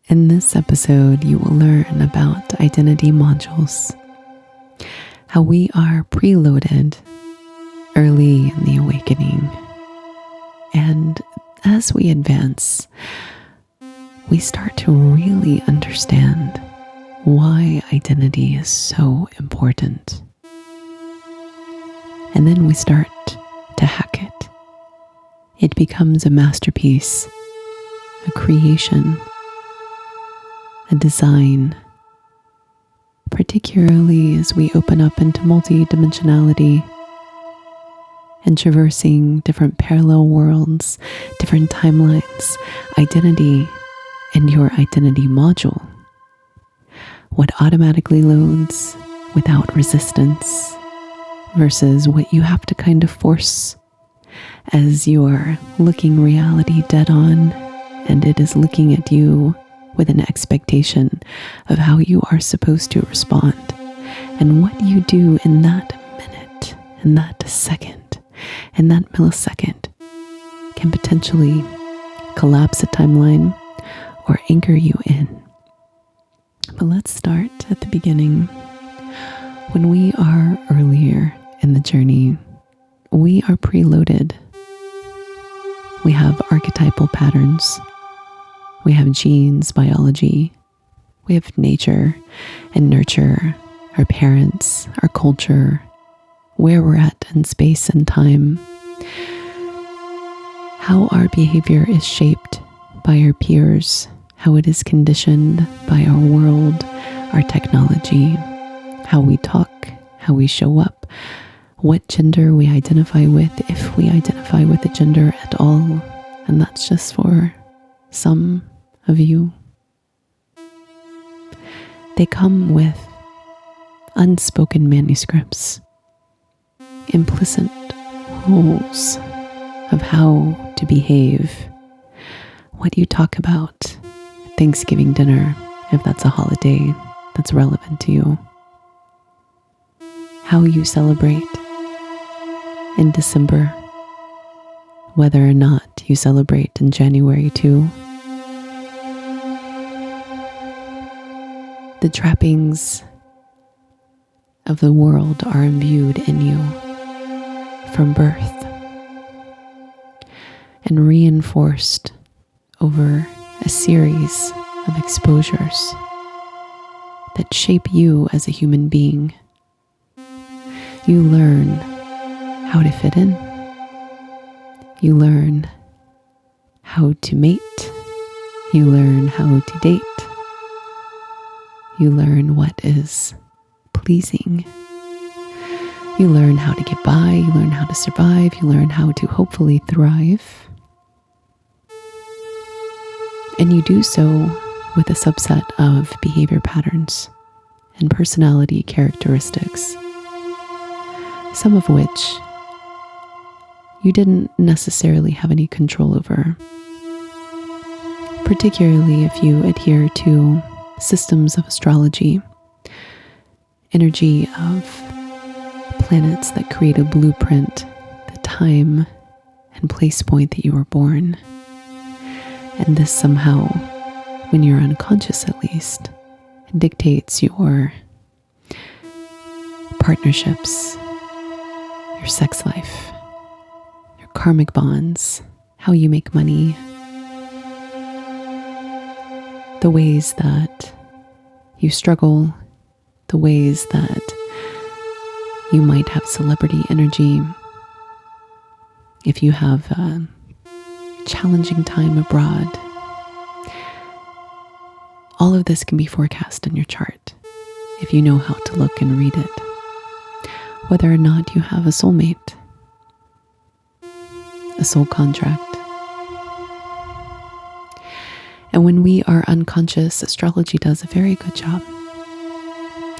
In this episode, you will learn about identity modules, how we are preloaded early in the awakening, and as we advance, we start to really understand why identity is so important. And then we start to hack it. It becomes a masterpiece, a creation, a design, particularly as we open up into multidimensionality and traversing different parallel worlds, different timelines, identity, and your identity module. What automatically loads without resistance versus what you have to kind of force as you're looking reality dead on and it is looking at you with an expectation of how you are supposed to respond. And what you do in that minute, in that second, in that millisecond can potentially collapse a timeline or anchor you in. But let's start at the beginning. When we are earlier in the journey, we are preloaded. We have archetypal patterns. We have genes, biology. We have nature and nurture, our parents, our culture, where we're at in space and time, how our behavior is shaped by our peers, how it is conditioned by our world, our technology, how we talk, how we show up, what gender we identify with, if we identify with a gender at all. And that's just for some of you. They come with unspoken manuscripts, implicit rules of how to behave, what you talk about at Thanksgiving dinner, if that's a holiday that's relevant to you, how you celebrate in December, whether or not you celebrate in January too. The trappings of the world are imbued in you from birth and reinforced over a series of exposures that shape you as a human being. You learn how to fit in. You learn how to mate. You learn how to date. You learn what is pleasing. You learn how to get by. You learn how to survive. You learn how to hopefully thrive. And you do so with a subset of behavior patterns and personality characteristics, some of which you didn't necessarily have any control over, particularly if you adhere to systems of astrology, energy of planets that create a blueprint, the time and place point that you were born. And this somehow, when you're unconscious at least, dictates your partnerships, your sex life, your karmic bonds, how you make money, the ways that you struggle, the ways that you might have celebrity energy, if you have a challenging time abroad. All of this can be forecast in your chart if you know how to look and read it. Whether or not you have a soulmate, a soul contract. And when we are unconscious, astrology does a very good job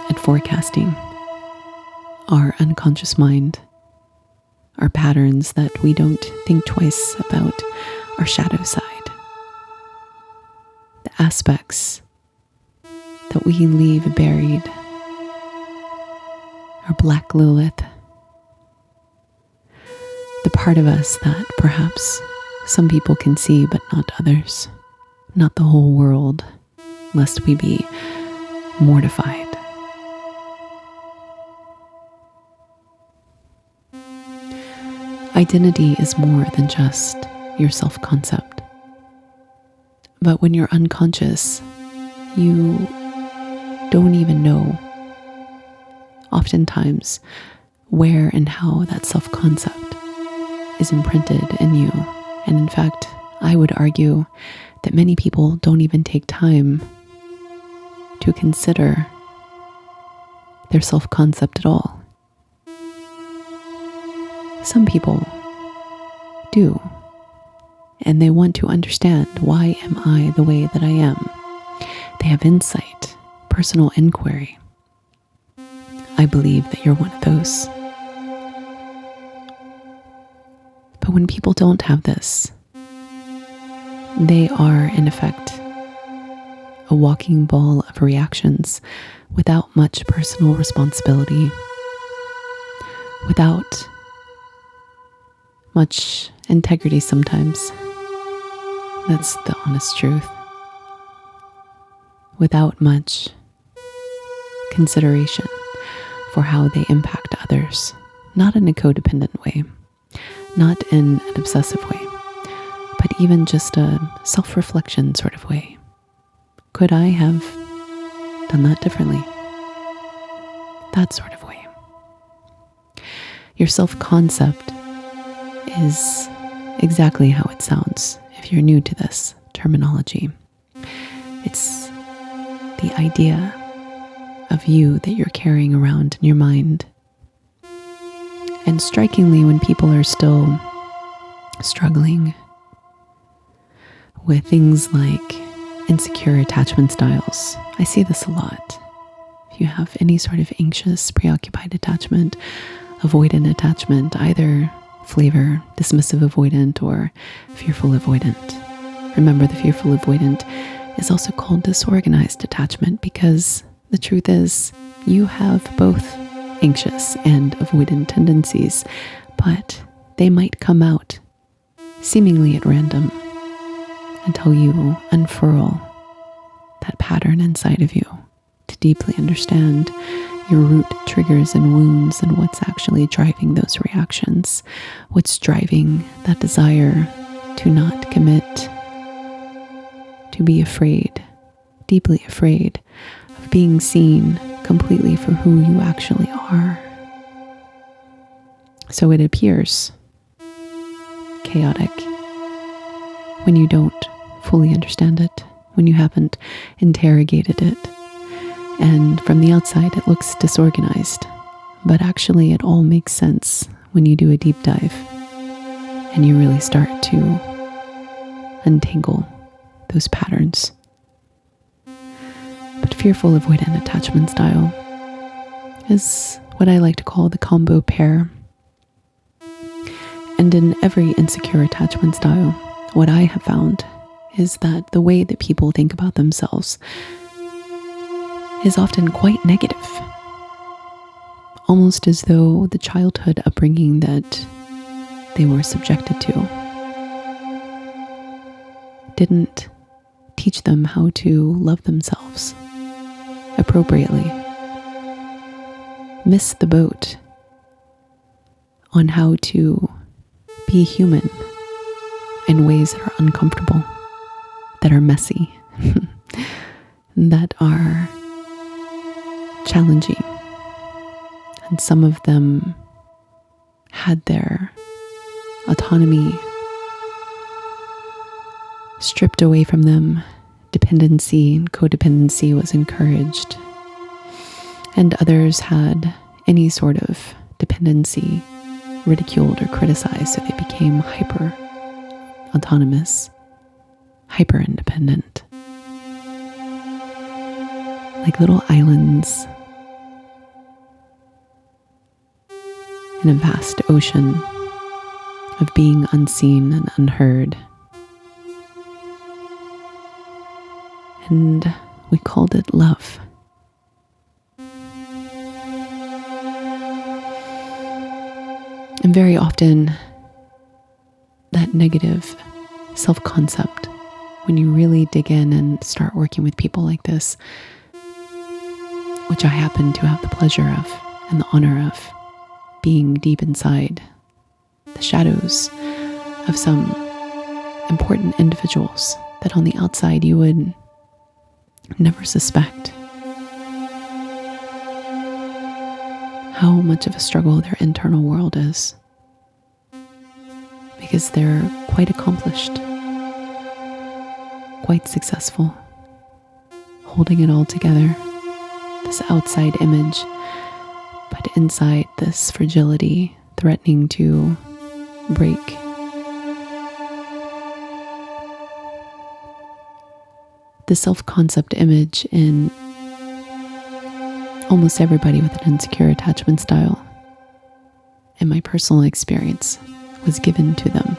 at forecasting our unconscious mind, our patterns that we don't think twice about, our shadow side, the aspects that we leave buried, our black Lilith, the part of us that perhaps some people can see but not others, not the whole world, lest we be mortified. Identity is more than just your self-concept. But when you're unconscious, you don't even know, oftentimes, where and how that self-concept is imprinted in you. And in fact, I would argue that many people don't even take time to consider their self-concept at all. Some people do, and they want to understand, why am I the way that I am? They have insight, personal inquiry. I believe that you're one of those. But when people don't have this, they are, in effect, a walking ball of reactions without much personal responsibility, without much integrity sometimes. That's the honest truth. Without much consideration for how they impact others, not in a codependent way, not in an obsessive way, but even just a self-reflection sort of way. Could I have done that differently? That sort of way. Your self-concept is exactly how it sounds if you're new to this terminology. It's the idea of you that you're carrying around in your mind. And strikingly, when people are still struggling with things like insecure attachment styles, I see this a lot. If you have any sort of anxious, preoccupied attachment, avoidant attachment, either flavor, dismissive avoidant, or fearful avoidant. Remember, the fearful avoidant is also called disorganized attachment because the truth is you have both anxious and avoidant tendencies, but they might come out seemingly at random until you unfurl that pattern inside of you to deeply understand your root triggers and wounds and what's actually driving those reactions, what's driving that desire to not commit, to be afraid, deeply afraid of being seen completely for who you actually are. So it appears chaotic when you don't fully understand it, when you haven't interrogated it. And from the outside, it looks disorganized, but actually it all makes sense when you do a deep dive and you really start to untangle those patterns. But fearful avoidant attachment style is what I like to call the combo pair. And in every insecure attachment style, what I have found is that the way that people think about themselves is often quite negative, almost as though the childhood upbringing that they were subjected to didn't teach them how to love themselves appropriately, missed the boat on how to be human in ways that are uncomfortable, that are messy, that are challenging. And some of them had their autonomy stripped away from them. Dependency and codependency was encouraged. And others had any sort of dependency ridiculed or criticized, so they became hyper autonomous, hyper independent, like little islands in a vast ocean of being unseen and unheard. And we called it love. And very often, that negative self-concept when you really dig in and start working with people like this, which I happen to have the pleasure of and the honor of being deep inside the shadows of some important individuals that on the outside you would never suspect how much of a struggle their internal world is, because they're quite accomplished, quite successful, holding it all together, this outside image, but inside this fragility threatening to break. The self-concept image in almost everybody with an insecure attachment style, in my personal experience, was given to them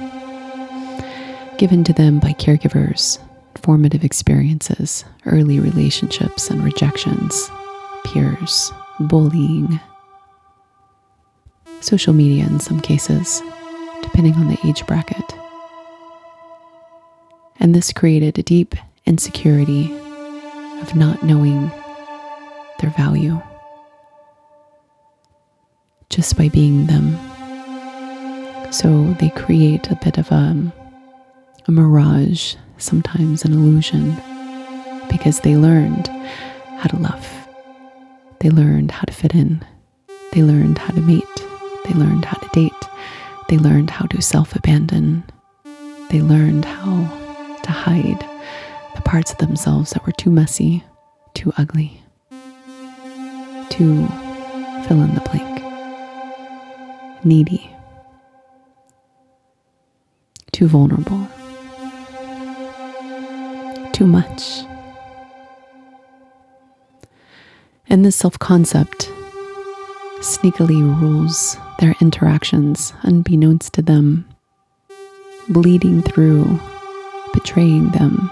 by caregivers, formative experiences, early relationships and rejections, peers, bullying, social media in some cases, depending on the age bracket. And this created a deep insecurity of not knowing their value just by being them. So they create a bit of a mirage, sometimes an illusion, because they learned how to love. They learned how to fit in. They learned how to mate. They learned how to date. They learned how to self-abandon. They learned how to hide the parts of themselves that were too messy, too ugly, too fill in the blank, needy, too vulnerable, too much. And this self-concept sneakily rules their interactions unbeknownst to them, bleeding through, betraying them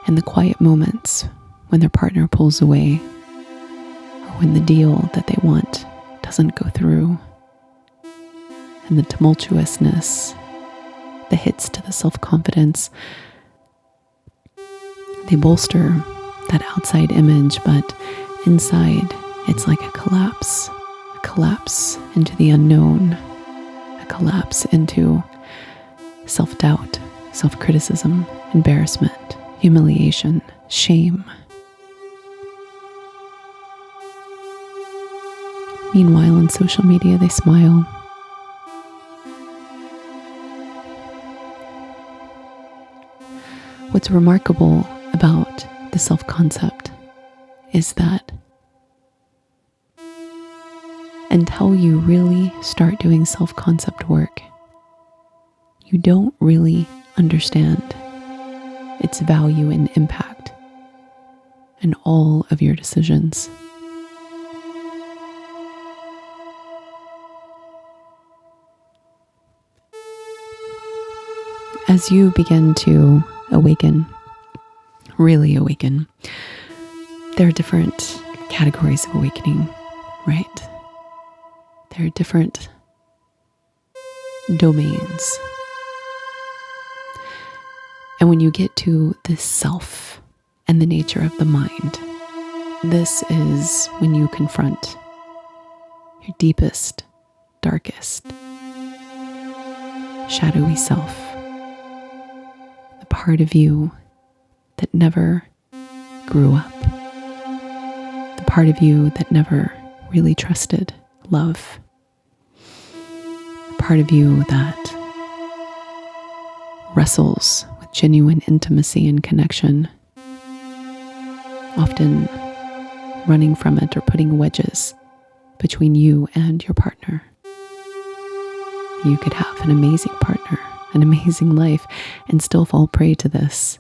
in the quiet moments when their partner pulls away, or when the deal that they want doesn't go through, and the tumultuousness, the hits to the self-confidence, they bolster that outside image, but inside it's like a collapse into the unknown, a collapse into self-doubt, self-criticism, embarrassment, humiliation, shame. Meanwhile, on social media, they smile. What's remarkable about the self-concept is that until you really start doing self-concept work, you don't really understand its value and impact in all of your decisions. As you begin to awaken, really awaken, there are different categories of awakening, right? There are different domains. And when you get to this self and the nature of the mind, this is when you confront your deepest, darkest, shadowy self, the part of you that never grew up, the part of you that never really trusted love, the part of you that wrestles with genuine intimacy and connection, often running from it or putting wedges between you and your partner. You could have an amazing partner, an amazing life, and still fall prey to this.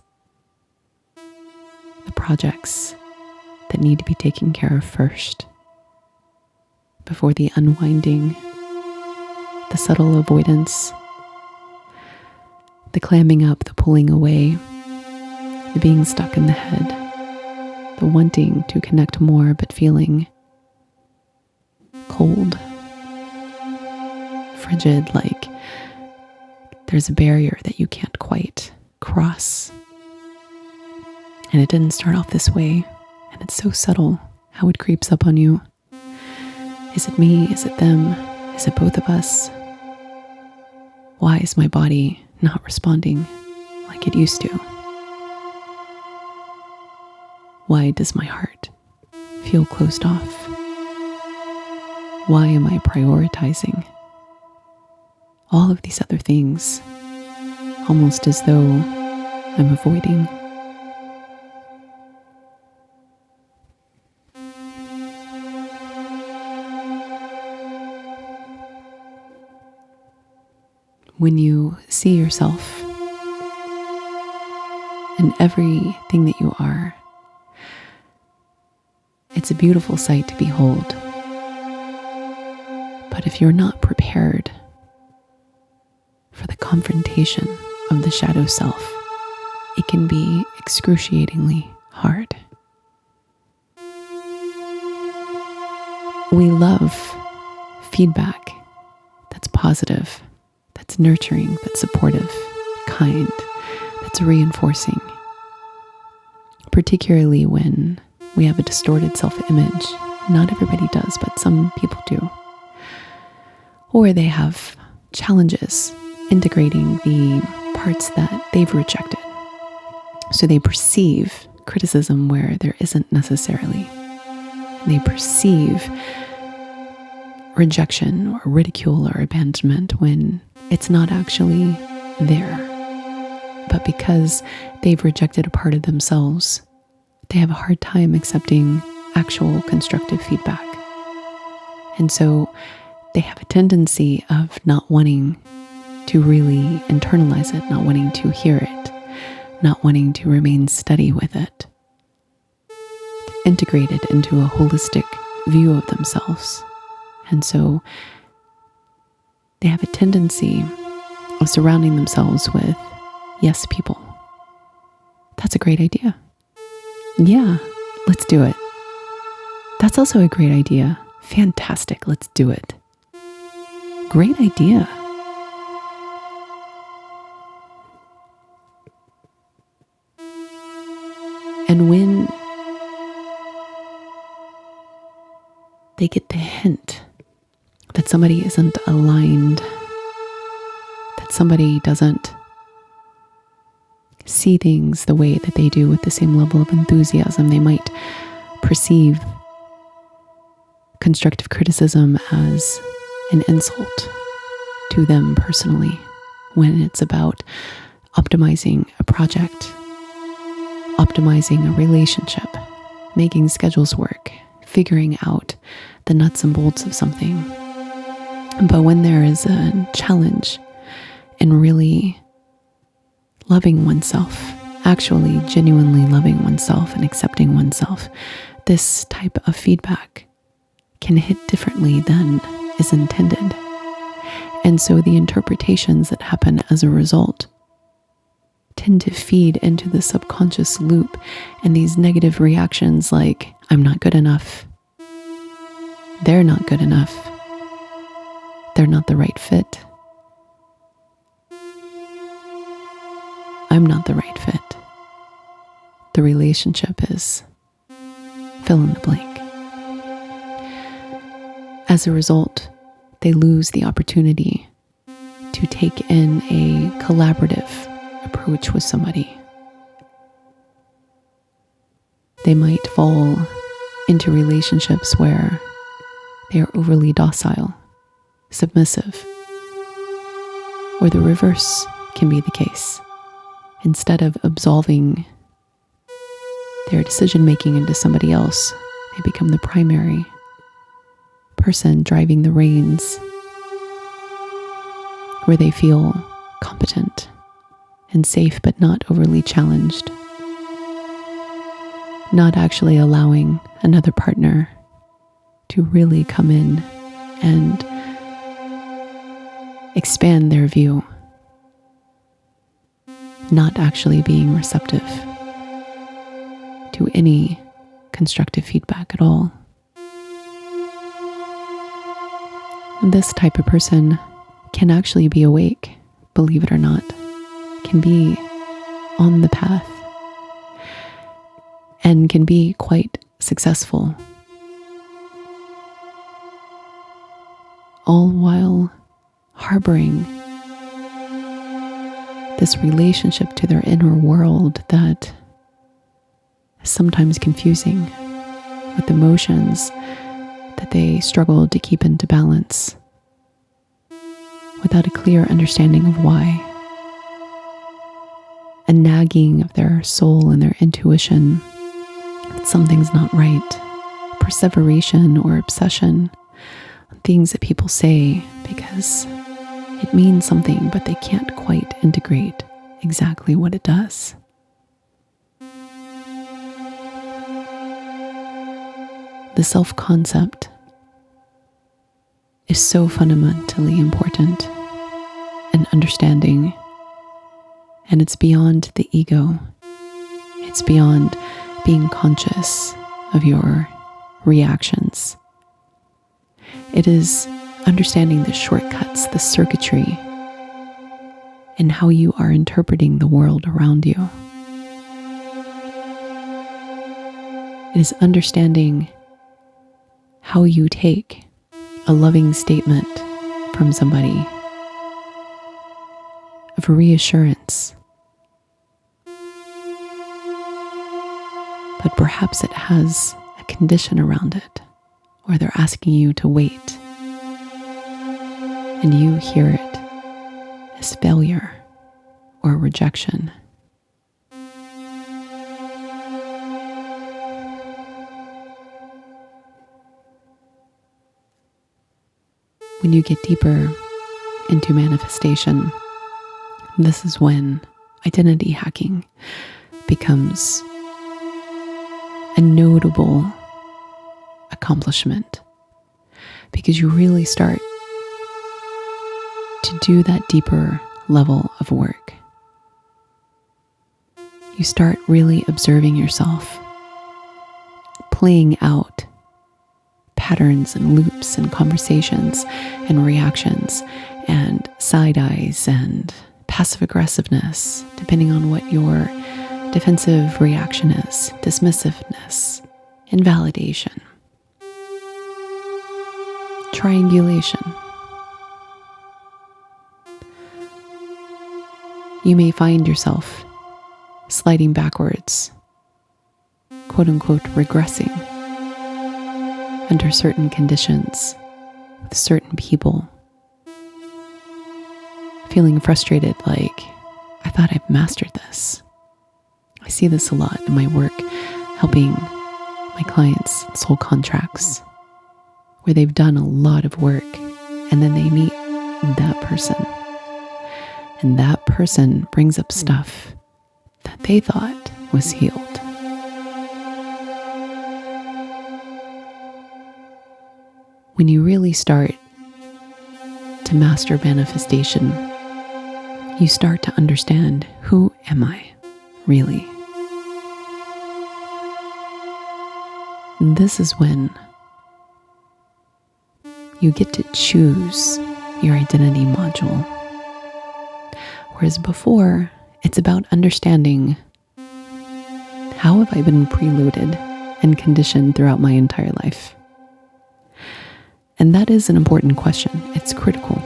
The projects that need to be taken care of first, before the unwinding, the subtle avoidance, the clamming up, the pulling away, the being stuck in the head, the wanting to connect more but feeling cold, frigid, like there's a barrier that you can't quite cross And it didn't start off this way. And it's so subtle how it creeps up on you. Is it me? Is it them? Is it both of us? Why is my body not responding like it used to? Why does my heart feel closed off? Why am I prioritizing all of these other things, almost as though I'm avoiding? When you see yourself and everything that you are, it's a beautiful sight to behold. But if you're not prepared for the confrontation of the shadow self, it can be excruciatingly hard. We love feedback that's positive, that's nurturing, that's supportive, kind, that's reinforcing, particularly when we have a distorted self-image. Not everybody does, but some people do. Or they have challenges integrating the parts that they've rejected. So they perceive criticism where there isn't necessarily. They perceive rejection or ridicule or abandonment when it's not actually there. But because they've rejected a part of themselves, they have a hard time accepting actual constructive feedback. And so they have a tendency of not wanting to really internalize it, not wanting to hear it, not wanting to remain steady with it, to integrate it into a holistic view of themselves. And so they have a tendency of surrounding themselves with yes people. That's a great idea. Yeah, let's do it. That's also a great idea. Fantastic, let's do it. Great idea. And when they get the hint that somebody isn't aligned, that somebody doesn't see things the way that they do with the same level of enthusiasm, they might perceive constructive criticism as an insult to them personally when it's about optimizing a project, optimizing a relationship, making schedules work, figuring out the nuts and bolts of something. But when there is a challenge in really loving oneself, actually genuinely loving oneself and accepting oneself, this type of feedback can hit differently than is intended. And so the interpretations that happen as a result tend to feed into the subconscious loop, and these negative reactions like, I'm not good enough, they're not good enough, they're not the right fit, I'm not the right fit, the relationship is fill in the blank. As a result, they lose the opportunity to take in a collaborative approach with somebody. They might fall into relationships where they are overly docile, submissive, or the reverse can be the case. Instead of absolving their decision-making into somebody else, they become the primary person driving the reins, where they feel competent and safe but not overly challenged, not actually allowing another partner to really come in and expand their view, not actually being receptive to any constructive feedback at all. This type of person can actually be awake, believe it or not, can be on the path. and can be quite successful, all while harboring this relationship to their inner world that is sometimes confusing, with emotions that they struggle to keep into balance without a clear understanding of why. A nagging of their soul and their intuition that something's not right, perseveration or obsession on things that people say because it means something, but they can't quite integrate exactly what it does. The self-concept is so fundamentally important and understanding, and it's beyond the ego. It's beyond being conscious of your reactions. It is understanding the shortcuts, the circuitry, and how you are interpreting the world around you. It is understanding how you take a loving statement from somebody of reassurance, but perhaps it has a condition around it, or they're asking you to wait, and you hear it as failure or rejection. When you get deeper into manifestation, this is when identity hacking becomes a notable accomplishment, because you really start to do that deeper level of work. You start really observing yourself, playing out patterns and loops and conversations and reactions and side eyes and passive aggressiveness, depending on what your defensive reaction is, dismissiveness, invalidation, triangulation. You may find yourself sliding backwards, quote unquote, regressing under certain conditions, with certain people, feeling frustrated, like, I thought I've mastered this. I see this a lot in my work, helping my clients soul contracts, where they've done a lot of work, and then they meet that person, and that person brings up stuff that they thought was healed. When you really start to master manifestation, you start to understand, who am I really? And this is when you get to choose your identity module. Whereas before, it's about understanding, how have I been preloaded and conditioned throughout my entire life? And that is an important question. It's critical.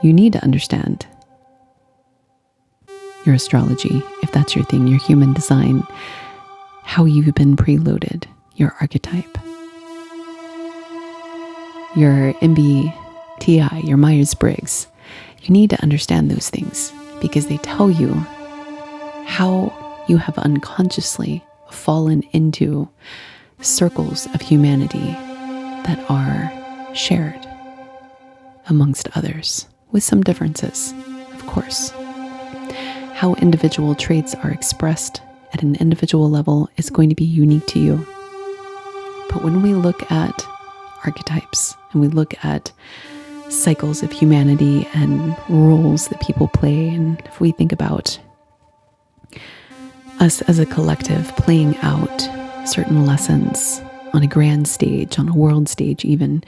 You need to understand your astrology, if that's your thing, your human design, how you've been preloaded, your archetype, your MBTI, your Myers-Briggs. You need to understand those things because they tell you how you have unconsciously fallen into circles of humanity that are shared amongst others, with some differences, of course. How individual traits are expressed at an individual level is going to be unique to you. But when we look at archetypes and we look at cycles of humanity and roles that people play, and if we think about us as a collective playing out certain lessons on a grand stage, on a world stage even,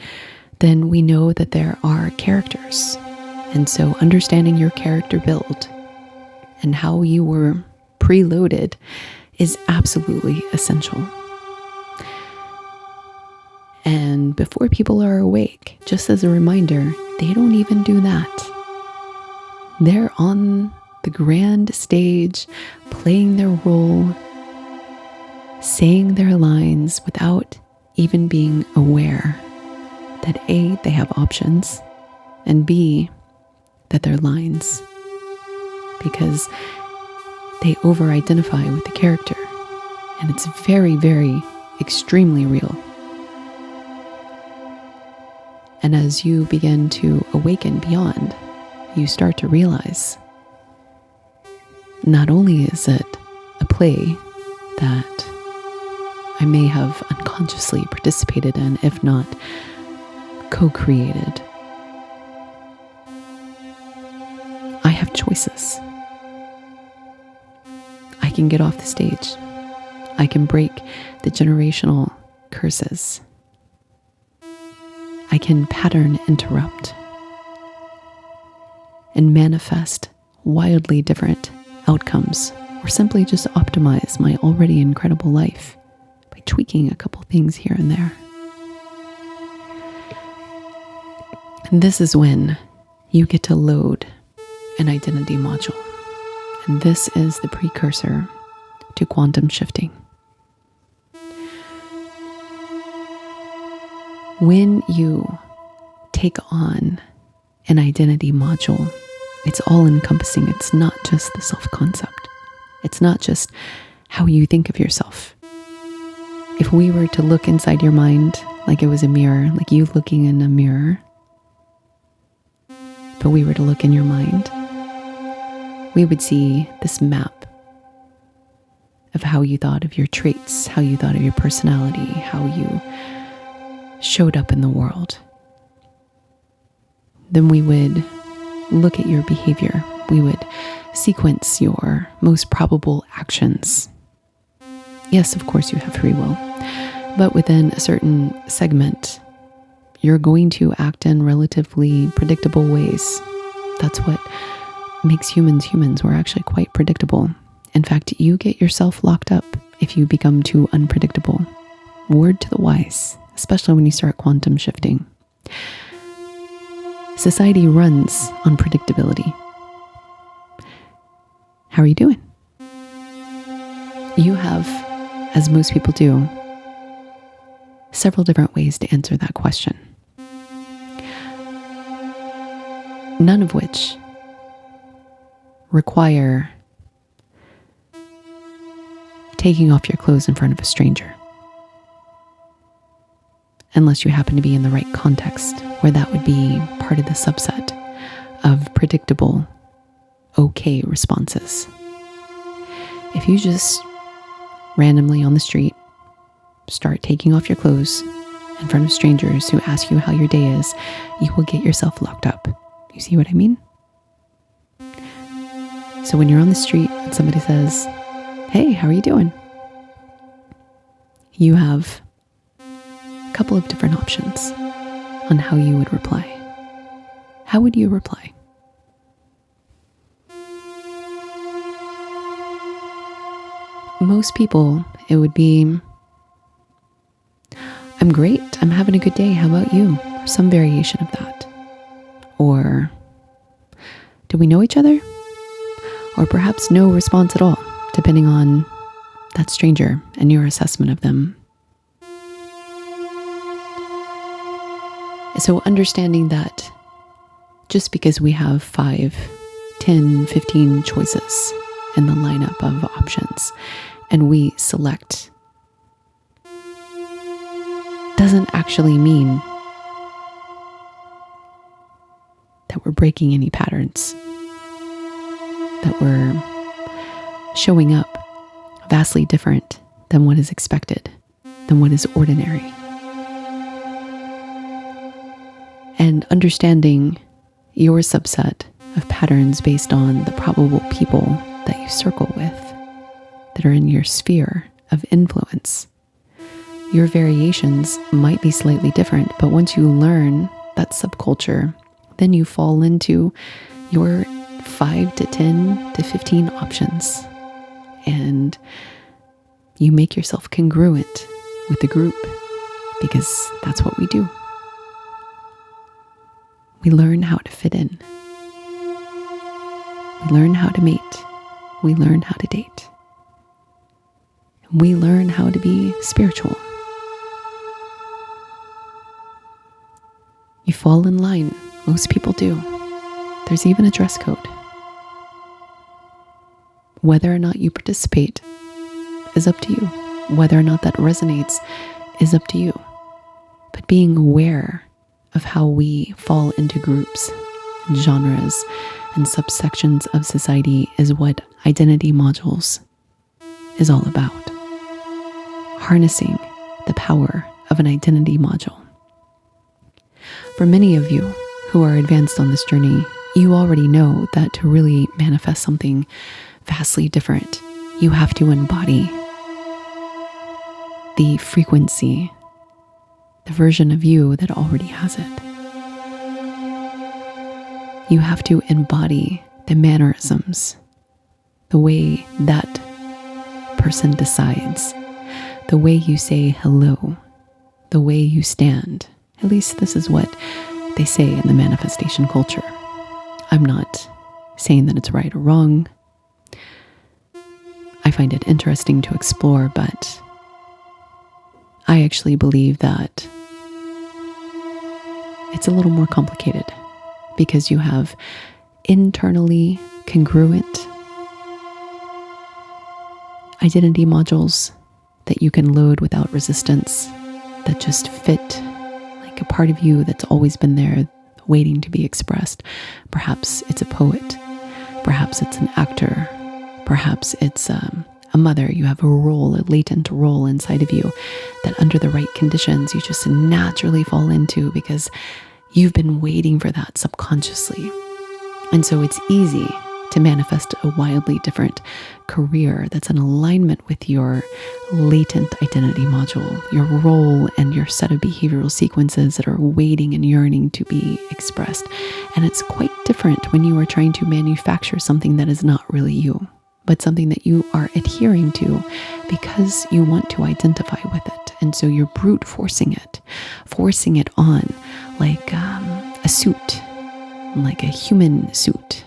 then we know that there are characters. And so understanding your character build and how you were preloaded is absolutely essential. And before people are awake, just as a reminder, they don't even do that. They're on the grand stage, playing their role, saying their lines without even being aware that A, they have options, and B, that they're lines. Because they over-identify with the character, and it's very, very, extremely real. And as you begin to awaken beyond, you start to realize not only is it a play that I may have unconsciously participated in, if not co-created, I have choices. I can get off the stage. I can break the generational curses. I can pattern interrupt and manifest wildly different outcomes, or simply just optimize my already incredible life by tweaking a couple things here and there. And this is when you get to load an identity module. And this is the precursor to quantum shifting. When you take on an identity module, it's all encompassing. It's not just the self-concept. It's not just how you think of yourself. If we were to look inside your mind like it was a mirror, like you looking in a mirror, but we were to look in your mind, we would see this map of how you thought of your traits, how you thought of your personality, how you showed up in the world. Then we would look at your behavior. We would sequence your most probable actions. Yes, of course you have free will, but within a certain segment, you're going to act in relatively predictable ways. That's what makes humans humans. We're actually quite predictable. In fact, you get yourself locked up if you become too unpredictable. Word to the wise, especially when you start quantum shifting. Society runs on predictability. How are you doing? You have, as most people do, several different ways to answer that question. None of which require taking off your clothes in front of a stranger. Unless you happen to be in the right context, where that would be part of the subset of predictable, okay responses. If you just randomly on the street start taking off your clothes in front of strangers who ask you how your day is, you will get yourself locked up. You see what I mean? So when you're on the street and somebody says, "Hey, how are you doing?" you have a couple of different options on how you would reply. How would you reply? Most people, it would be, "I'm great, I'm having a good day, how about you?" Or some variation of that. Or, "Do we know each other?" Or perhaps no response at all, depending on that stranger and your assessment of them. So understanding that just because we have 5, 10, 15 choices in the lineup of options and we select doesn't actually mean that we're breaking any patterns, that we're showing up vastly different than what is expected, than what is ordinary. And understanding your subset of patterns based on the probable people that you circle with, that are in your sphere of influence. Your variations might be slightly different, but once you learn that subculture, then you fall into your 5 to 10 to 15 options. And You make yourself congruent with the group because that's what we do. We learn how to fit in. We learn how to mate. We learn how to date. We learn how to be spiritual. You fall in line. Most people do. There's even a dress code. Whether or not you participate is up to you. Whether or not that resonates is up to you. But being aware of how we fall into groups and genres and subsections of society is what Identity Modules is all about. Harnessing the power of an identity module. For many of you who are advanced on this journey, you already know that to really manifest something vastly different, you have to embody the frequency, the version of you that already has it. You have to embody the mannerisms, the way that person decides, the way you say hello, the way you stand. At least this is what they say in the manifestation culture. I'm not saying that it's right or wrong. I find it interesting to explore, but I actually believe that it's a little more complicated because you have internally congruent identity modules that you can load without resistance, that just fit like a part of you that's always been there waiting to be expressed. Perhaps it's a poet, perhaps it's an actor, perhaps it's a mother. You have a role, a latent role inside of you that under the right conditions you just naturally fall into because you've been waiting for that subconsciously. And so it's easy to manifest a wildly different career that's in alignment with your latent identity module, your role and your set of behavioral sequences that are waiting and yearning to be expressed. And it's quite different when you are trying to manufacture something that is not really you, but something that you are adhering to because you want to identify with it. And so you're brute forcing it on like a suit, like a human suit.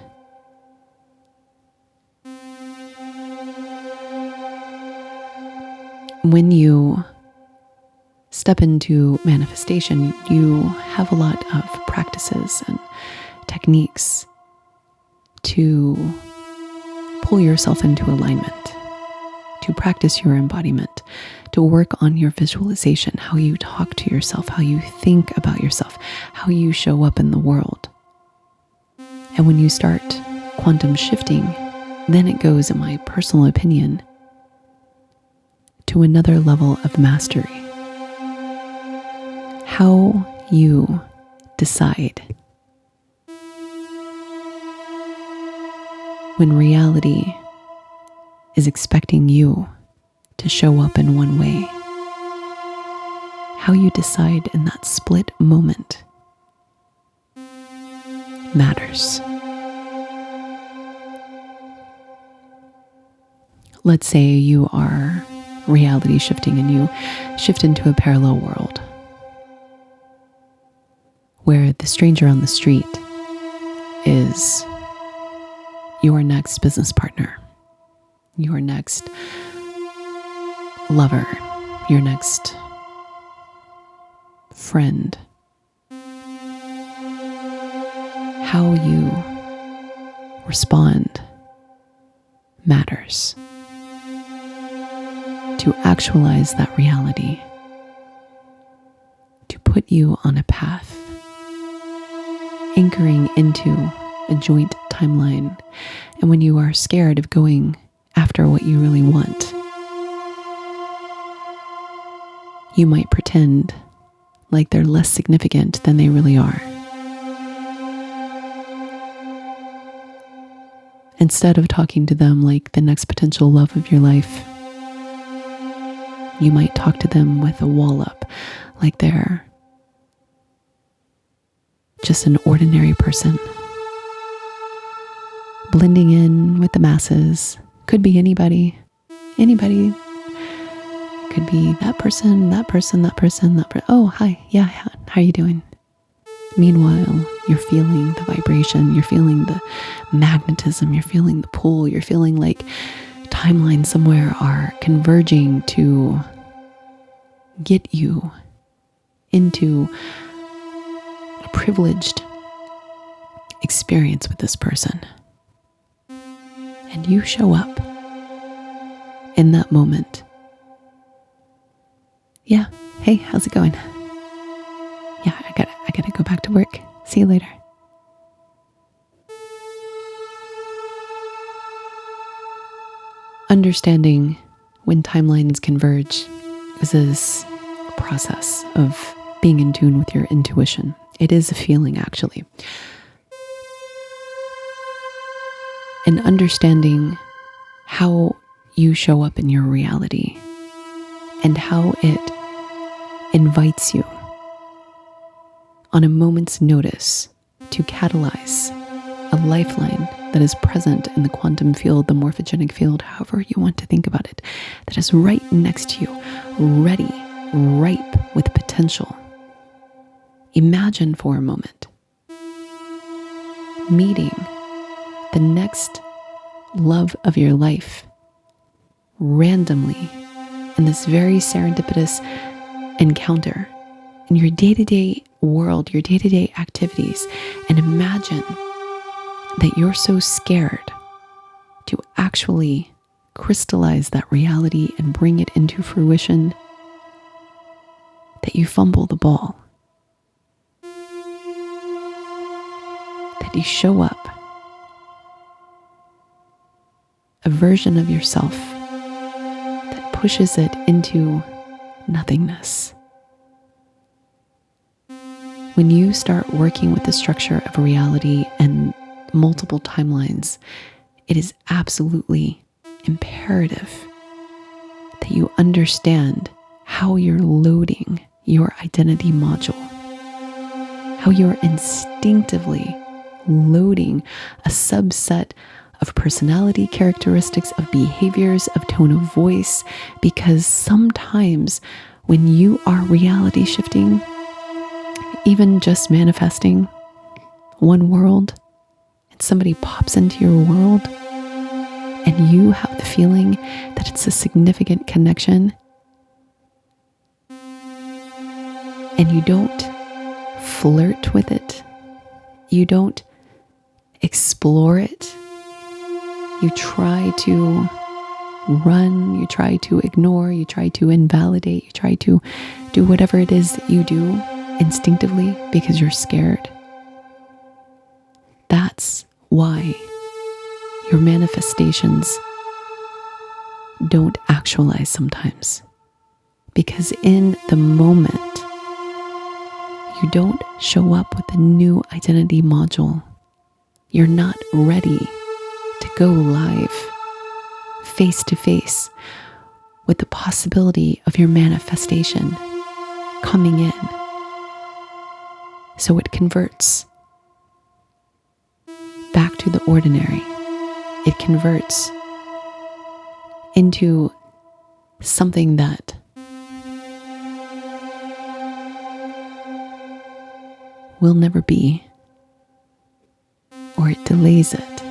When you step into manifestation, you have a lot of practices and techniques to pull yourself into alignment, to practice your embodiment, to work on your visualization, how you talk to yourself, how you think about yourself, how you show up in the world. And when you start quantum shifting, then it goes, in my personal opinion, to another level of mastery. How you decide when reality is expecting you to show up in one way. How you decide in that split moment matters. Let's say you are reality shifting and you shift into a parallel world where the stranger on the street is your next business partner, your next lover, your next friend. How you respond matters. To actualize that reality, to put you on a path, anchoring into a joint timeline. And when you are scared of going after what you really want, you might pretend like they're less significant than they really are. Instead of talking to them like the next potential love of your life, you might talk to them with a wall up, like they're just an ordinary person, blending in with the masses. Could be anybody could be that person, that person, that person, that person. Oh, hi. Yeah, how are you doing? Meanwhile, you're feeling the vibration, you're feeling the magnetism, you're feeling the pull, you're feeling like timelines somewhere are converging to get you into a privileged experience with this person. And you show up in that moment. Yeah, hey, how's it going? Yeah, I gotta go back to work. See you later. Understanding when timelines converge is this process of being in tune with your intuition. It is a feeling, actually. And understanding how you show up in your reality and how it invites you on a moment's notice to catalyze a lifeline that is present in the quantum field, the morphogenic field, however you want to think about it, that is right next to you, ready, ripe with potential. Imagine for a moment meeting the next love of your life randomly in this very serendipitous encounter in your day-to-day world, your day-to-day activities, and imagine that you're so scared to actually crystallize that reality and bring it into fruition that you fumble the ball, that you show up a version of yourself that pushes it into nothingness. When you start working with the structure of reality and multiple timelines, it is absolutely imperative that you understand how you're loading your identity module, how you're instinctively loading a subset of personality characteristics, of behaviors, of tone of voice, because sometimes when you are reality shifting, even just manifesting one world, and somebody pops into your world, and you have the feeling that it's a significant connection, and you don't flirt with it, you don't explore it, you try to run, you try to ignore, you try to invalidate, you try to do whatever it is that you do instinctively because you're scared. That's why your manifestations don't actualize sometimes. Because in the moment, you don't show up with a new identity module. You're not ready to go live face to face with the possibility of your manifestation coming in. So it converts back to the ordinary. It converts into something that will never be, or it delays it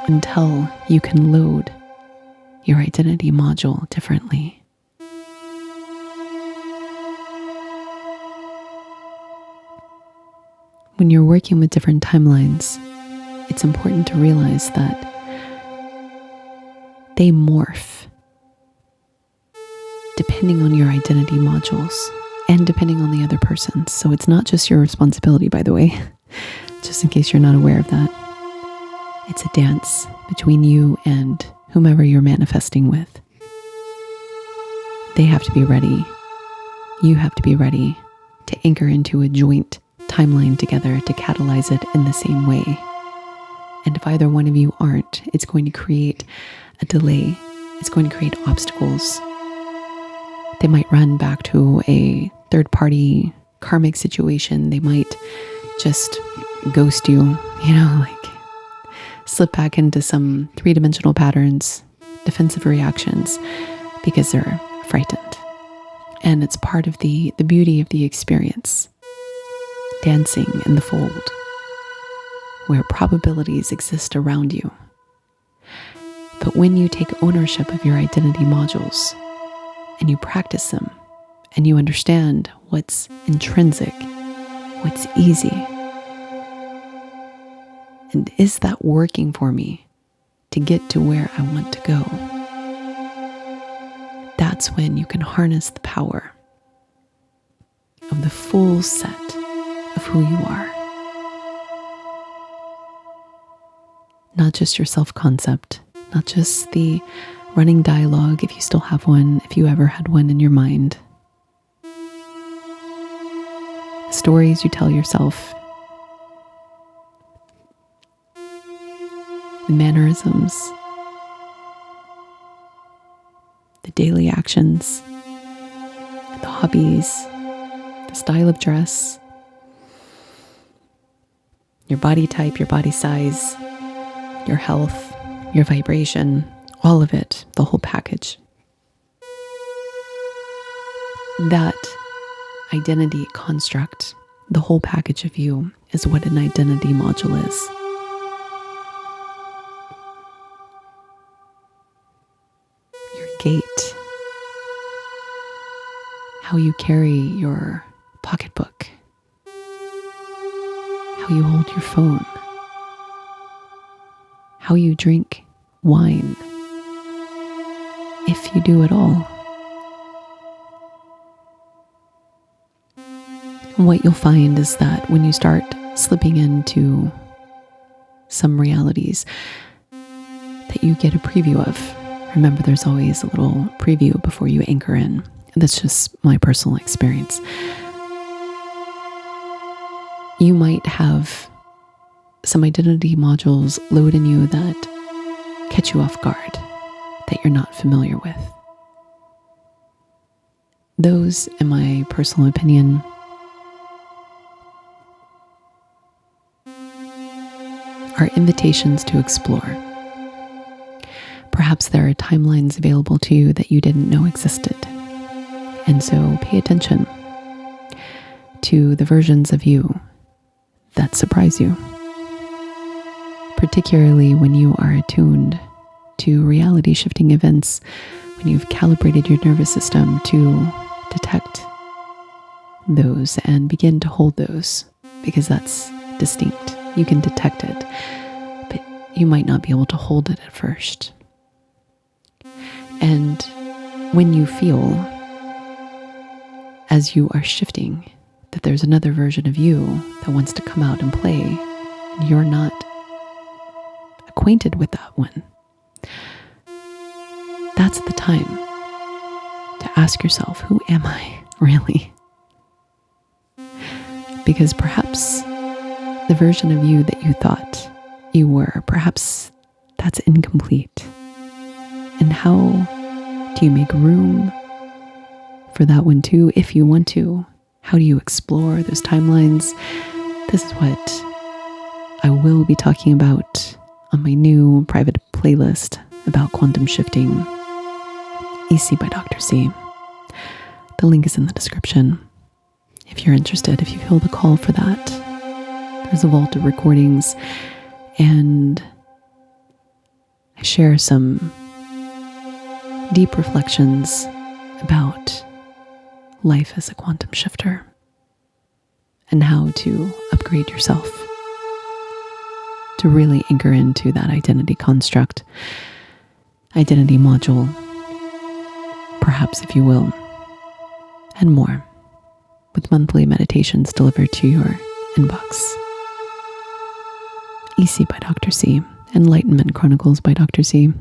until you can load your identity module differently. When you're working with different timelines, it's important to realize that they morph depending on your identity modules and depending on the other person. So it's not just your responsibility, by the way, just in case you're not aware of that. It's a dance between you and whomever you're manifesting with. They have to be ready. You have to be ready to anchor into a joint timeline together to catalyze it in the same way. And if either one of you aren't, it's going to create a delay. It's going to create obstacles. They might run back to a third-party karmic situation. They might just ghost you, like slip back into some three-dimensional patterns, defensive reactions, because they're frightened. And it's part of the beauty of the experience. Dancing in the fold, where probabilities exist around you. But when you take ownership of your identity modules and you practice them and you understand what's intrinsic, what's easy, and is that working for me to get to where I want to go? That's when you can harness the power of the full set of who you are. Not just your self-concept, not just the running dialogue, if you still have one, if you ever had one in your mind. The stories you tell yourself, the mannerisms, the daily actions, the hobbies, the style of dress, your body type, your body size, your health, your vibration, all of it, the whole package. That identity construct, the whole package of you, is what an identity module is. Your gait, how you carry your pocketbook, how you hold your phone, how you drink wine, if you do at all. And what you'll find is that when you start slipping into some realities that you get a preview of, remember there's always a little preview before you anchor in. And that's just my personal experience. You might have some identity modules load in you that catch you off guard, that you're not familiar with. Those, in my personal opinion, are invitations to explore. Perhaps there are timelines available to you that you didn't know existed. And so pay attention to the versions of you that surprise you, particularly when you are attuned to reality shifting events, when you've calibrated your nervous system to detect those and begin to hold those, because that's distinct. You can detect it, but you might not be able to hold it at first. And when you feel, as you are shifting, that there's another version of you that wants to come out and play, and you're not acquainted with that one, that's the time to ask yourself, who am I really? Because perhaps the version of you that you thought you were, perhaps that's incomplete. And how do you make room for that one too, if you want to? How do you explore those timelines? This is what I will be talking about on my new private playlist about quantum shifting, EC by Dr. C. The link is in the description. If you're interested, if you feel the call for that, there's a vault of recordings, and I share some deep reflections about life as a quantum shifter and how to upgrade yourself to really anchor into that identity construct, identity module, perhaps, if you will, and more, with monthly meditations delivered to your inbox. EC by Dr. C, Enlightenment Chronicles by Dr. C.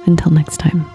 Until next time.